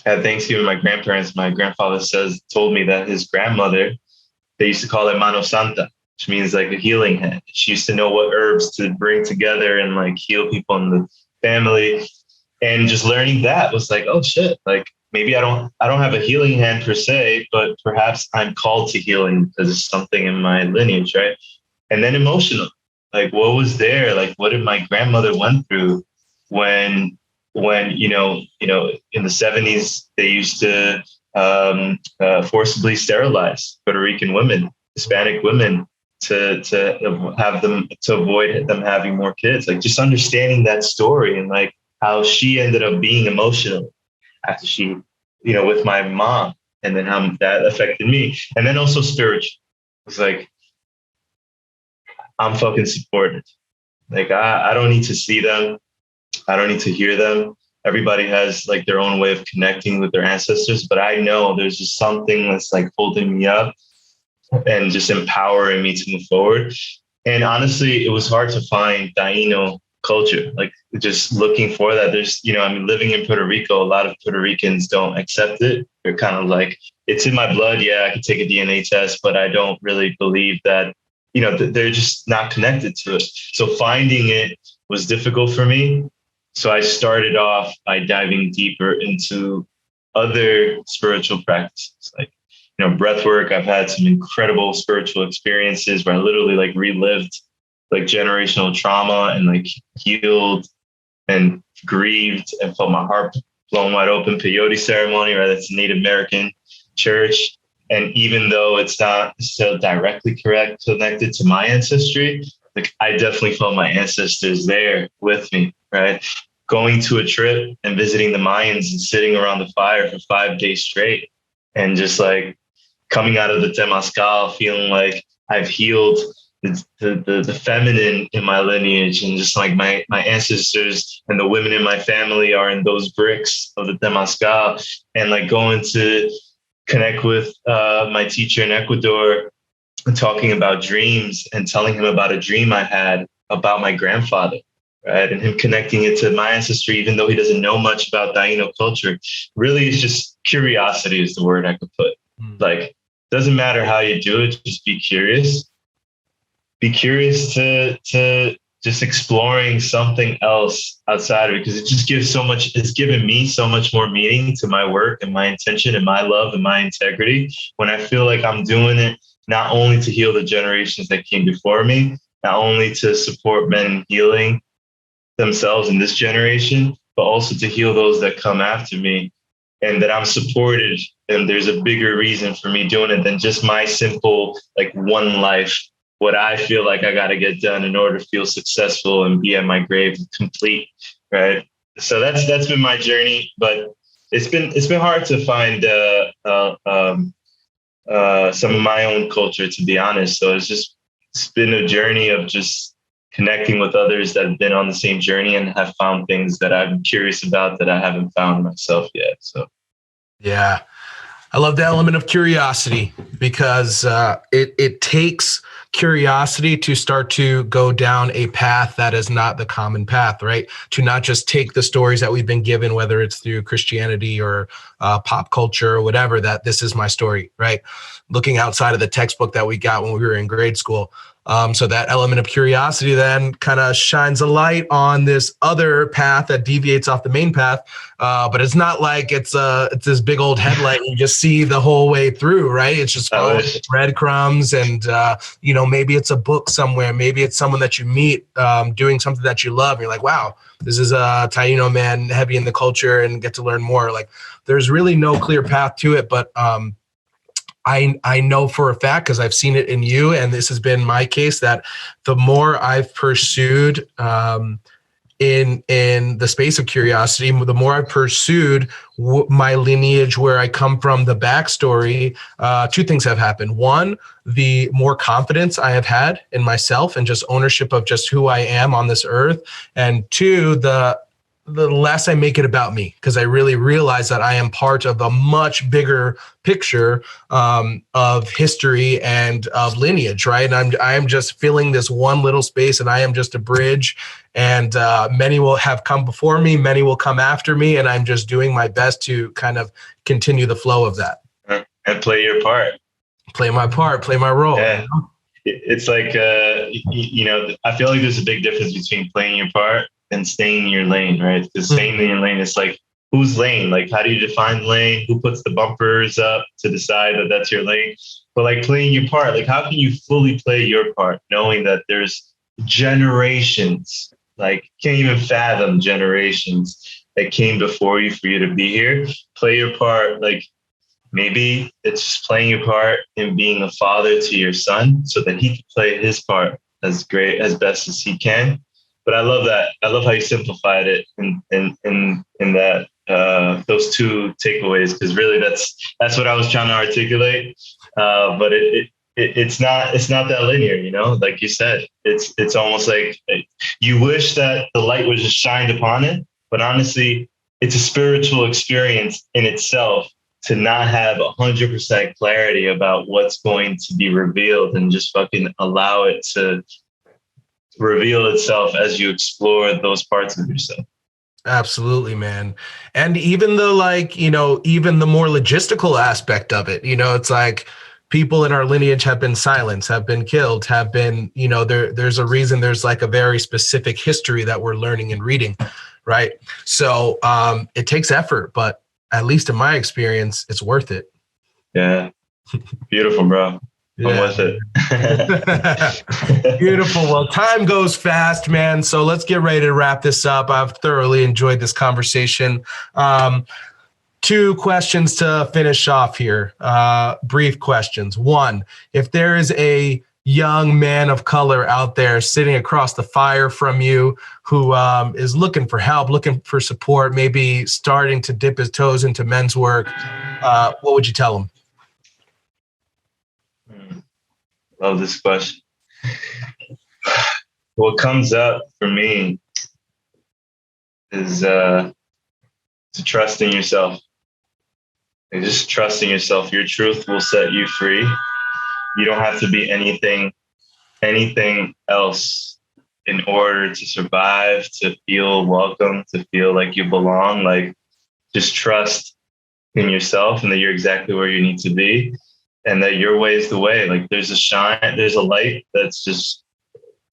at Thanksgiving, my grandfather told me that his grandmother, they used to call her Mano Santa, which means like a healing hand. She used to know what herbs to bring together and like heal people in the family. And just learning that was like, oh shit, like maybe I don't have a healing hand per se, but perhaps I'm called to healing because it's something in my lineage, right? And then emotional, like what was there? Like what did my grandmother went through when in the 70s they used to forcibly sterilize Puerto Rican women, Hispanic women, to have them, to avoid them having more kids. Like just understanding that story and like how she ended up being emotional after she, with my mom, and then how that affected me. And then also spiritual. It's like, I'm fucking supported. Like, I don't need to see them. I don't need to hear them. everybody has like their own way of connecting with their ancestors, but I know there's just something that's like holding me up and just empowering me to move forward. And honestly, it was hard to find Taino culture, like just looking for that. There's, I mean, living in Puerto Rico, a lot of Puerto Ricans don't accept it. They're kind of like, it's in my blood. Yeah, I could take a DNA test, but I don't really believe that, they're just not connected to it. So finding it was difficult for me. So I started off by diving deeper into other spiritual practices, like, breath work. I've had some incredible spiritual experiences where I literally like relived like generational trauma and like healed and grieved and felt my heart blown wide open. Peyote Ceremony, right? That's a Native American church. And even though it's not so directly connected to my ancestry, like I definitely felt my ancestors there with me, right? Going to a trip and visiting the Mayans and sitting around the fire for 5 days straight and just like coming out of the Temazcal feeling like I've healed the feminine in my lineage, and just like my ancestors and the women in my family are in those bricks of the Temazcal, and like going to connect with my teacher in Ecuador and talking about dreams and telling him about a dream I had about my grandfather, right? And him connecting it to my ancestry, even though he doesn't know much about Taino culture. Really, it's just curiosity is the word I could put. Like, doesn't matter how you do it, just be curious. Be curious to just exploring something else outside of it, because it just gives so much. It's given me so much more meaning to my work and my intention and my love and my integrity when I feel like I'm doing it not only to heal the generations that came before me, not only to support men healing themselves in this generation, but also to heal those that come after me, and that I'm supported. And there's a bigger reason for me doing it than just my simple, like, one life, what I feel like I got to get done in order to feel successful and be at my grave complete. Right. So that's been my journey, but it's been hard to find some of my own culture, to be honest. So it's been a journey of just connecting with others that have been on the same journey and have found things that I'm curious about that I haven't found myself yet. So, yeah, I love the element of curiosity, because it takes curiosity to start to go down a path that is not the common path, right? To not just take the stories that we've been given, whether it's through Christianity or pop culture or whatever, that this is my story, right? Looking outside of the textbook that we got when we were in grade school. So that element of curiosity then kind of shines a light on this other path that deviates off the main path. But it's not like it's this big old headlight and you just see the whole way through, right? It's just following breadcrumbs, and maybe it's a book somewhere, maybe it's someone that you meet doing something that you love. And you're like, wow, this is a Taino man heavy in the culture, and get to learn more. Like, there's really no clear path to it, but I know for a fact, because I've seen it in you, and this has been my case, that the more I've pursued in the space of curiosity, the more I pursued my lineage, where I come from, the backstory, two things have happened. One, the more confidence I have had in myself and just ownership of just who I am on this earth. And two, the less I make it about me, because I really realize that I am part of a much bigger picture of history and of lineage, right? And I am just filling this one little space, and I am just a bridge. And many will have come before me, many will come after me, and I'm just doing my best to kind of continue the flow of that. And play your part. Play my part, play my role. Yeah. It's like, I feel like there's a big difference between playing your part and staying in your lane, right? Because staying in your lane is like, whose lane? Like, how do you define lane? Who puts the bumpers up to decide that that's your lane? But like playing your part, like, how can you fully play your part knowing that there's generations, like, can't even fathom generations that came before you for you to be here? Play your part. Like, maybe it's just playing your part in being a father to your son so that he can play his part as best as he can. But I love that. I love how you simplified it in that those two takeaways, because really that's what I was trying to articulate. But it's not that linear, like you said. It's almost like you wish that the light was just shined upon it, but honestly, it's a spiritual experience in itself to not have 100% clarity about what's going to be revealed, and just fucking allow it to reveal itself as you explore those parts of yourself. Absolutely, man. And even the, like, you know, even the more logistical aspect of it, you know, it's like people in our lineage have been silenced, have been killed, have been, you know, there's a reason, there's like a very specific history that we're learning and reading, right? So it takes effort, but at least in my experience, it's worth it. Yeah. Beautiful, bro. Yeah. I'm with it. Beautiful. Well, time goes fast, man. So let's get ready to wrap this up. I've thoroughly enjoyed this conversation. 2 questions to finish off here. Brief questions. 1, if there is a young man of color out there sitting across the fire from you who is looking for help, looking for support, maybe starting to dip his toes into men's work, what would you tell him? Love this question. What comes up for me is to trust in yourself. And just trust in yourself. Your truth will set you free. You don't have to be anything else in order to survive, to feel welcome, to feel like you belong. Like, just trust in yourself and that you're exactly where you need to be, and that your way is the way. Like, there's a light that's just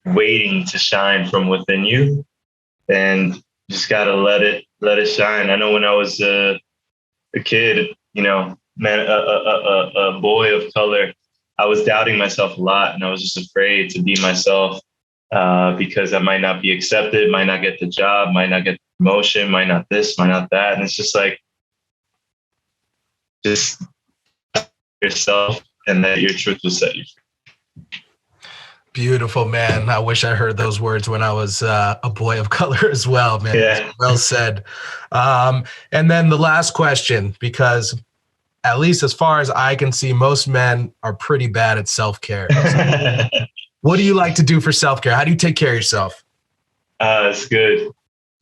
waiting to shine from within you, and just gotta let it shine. I know when I was a kid, you know, man, a boy of color, I was doubting myself a lot, and I was just afraid to be myself because I might not be accepted, might not get the job, might not get the promotion, might not this, might not that. And it's just like, just yourself, and that your truth will set you free. Beautiful, man. I wish I heard those words when I was a boy of color as well, man. Yeah. Well said. And then the last question, because at least as far as I can see, most men are pretty bad at self-care. What do you like to do for self-care? How do you take care of yourself? It's good.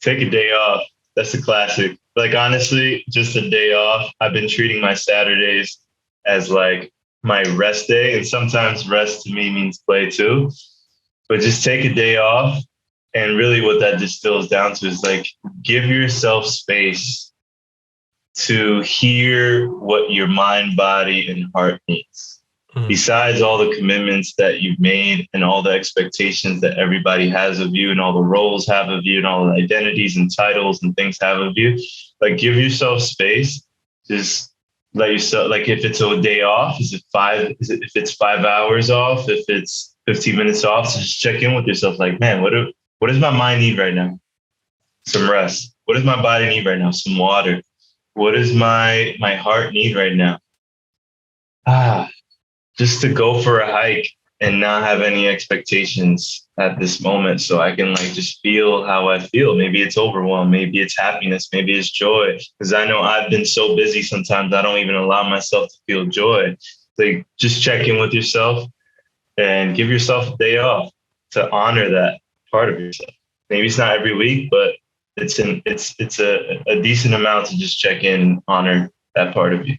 Take a day off. That's a classic. Like, honestly, just a day off. I've been treating my Saturdays as like my rest day. And sometimes rest to me means play too. But just take a day off. And really what that distills down to is like, give yourself space to hear what your mind, body, and heart needs. Besides all the commitments that you've made and all the expectations that everybody has of you and all the roles have of you and all the identities and titles and things have of you, like, give yourself space. Just let yourself, like, if it's a day off, if it's 5 hours off, if it's 15 minutes off, so just check in with yourself. Like, man, what does my mind need right now? Some rest. What does my body need right now? Some water. What does my heart need right now? Just to go for a hike and not have any expectations at this moment, so I can like just feel how I feel. Maybe it's overwhelm, maybe it's happiness, maybe it's joy. Because I know I've been so busy sometimes I don't even allow myself to feel joy. Like, just check in with yourself and give yourself a day off to honor that part of yourself. Maybe it's not every week, but it's a decent amount to just check in and honor that part of you.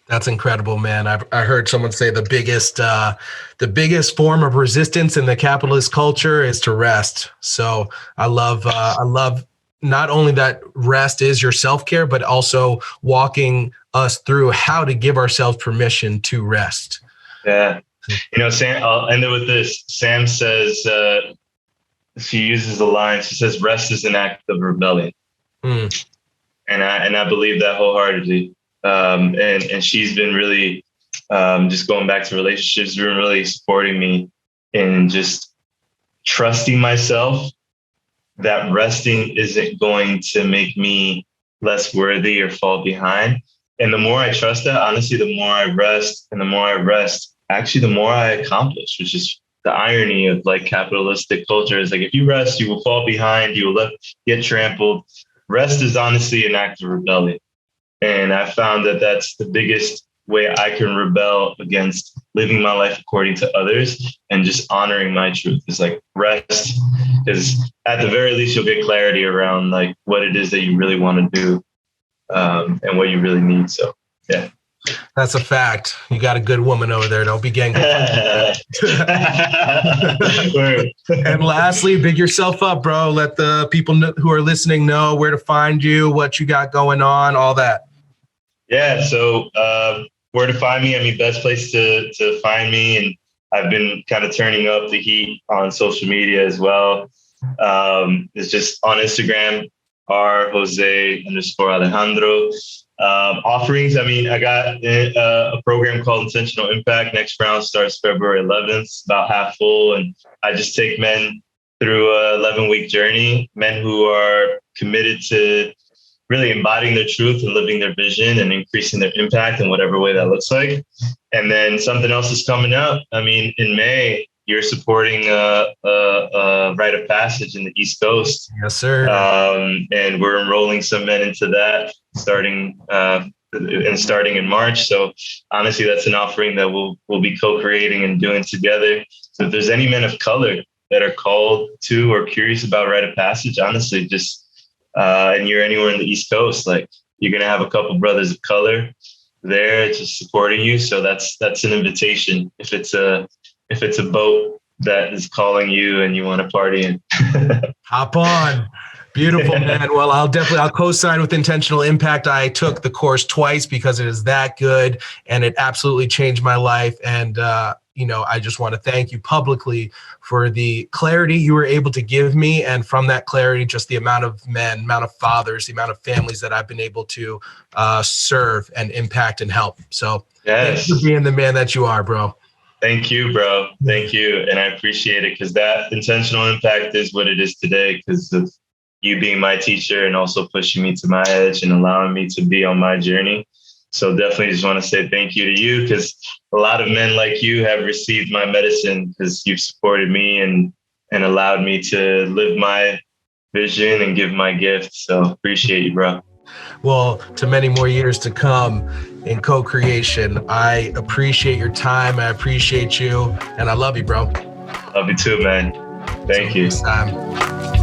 That's incredible, man. I heard someone say the biggest form of resistance in the capitalist culture is to rest. So I love not only that rest is your self-care, but also walking us through how to give ourselves permission to rest. Yeah. You know, Sam, I'll end it with this. Sam says, she uses a line, she says, rest is an act of rebellion. And I believe that wholeheartedly. And she's been really, just going back to relationships, been really supporting me in just trusting myself that resting isn't going to make me less worthy or fall behind. And the more I trust that, honestly, the more I rest, and the more I rest, actually, the more I accomplish, which is the irony of like capitalistic culture. Is like, if you rest, you will fall behind, you will get trampled. Rest is honestly an act of rebellion. And I found that that's the biggest way I can rebel against living my life according to others and just honoring my truth. It's like rest, because at the very least you'll get clarity around like what it is that you really want to do, and what you really need. So yeah. That's a fact. You got a good woman over there. Don't be getting. And lastly, big yourself up, bro. Let the people who are listening know where to find you, what you got going on, all that. Yeah. So where to find me? I mean, best place to find me. And I've been kind of turning up the heat on social media as well. It's just on Instagram, Jose_Alejandro. Offerings. I mean, I got a program called Intentional Impact. Next round starts February 11th, about half full. And I just take men through a 11-week journey, men who are committed to really embodying their truth and living their vision and increasing their impact in whatever way that looks like. And then something else is coming up. I mean, in May, you're supporting a rite of passage in the East Coast. Yes, sir. And we're enrolling some men into that starting in March. So honestly, that's an offering that we'll be co-creating and doing together. So if there's any men of color that are called to or curious about rite of passage, honestly, just and you're anywhere in the East Coast, like you're gonna have a couple brothers of color there just supporting you. So that's an invitation. If it's a boat that is calling you and you want to party in. Hop on. Beautiful, man. Well, I'll co-sign with Intentional Impact. I took the course twice because it is that good and it absolutely changed my life. And, I just want to thank you publicly for the clarity you were able to give me. And from that clarity, just the amount of men, amount of fathers, the amount of families that I've been able to serve and impact and help. So Thanks for being the man that you are, bro. Thank you, bro. Thank you. And I appreciate it because that intentional impact is what it is today because of you being my teacher and also pushing me to my edge and allowing me to be on my journey. So definitely just want to say thank you to you because a lot of men like you have received my medicine because you've supported me and allowed me to live my vision and give my gift. So appreciate you, bro. Well, to many more years to come in co-creation. I appreciate your time. I appreciate you. And I love you, bro. Love you too, man. Thank you. Next time.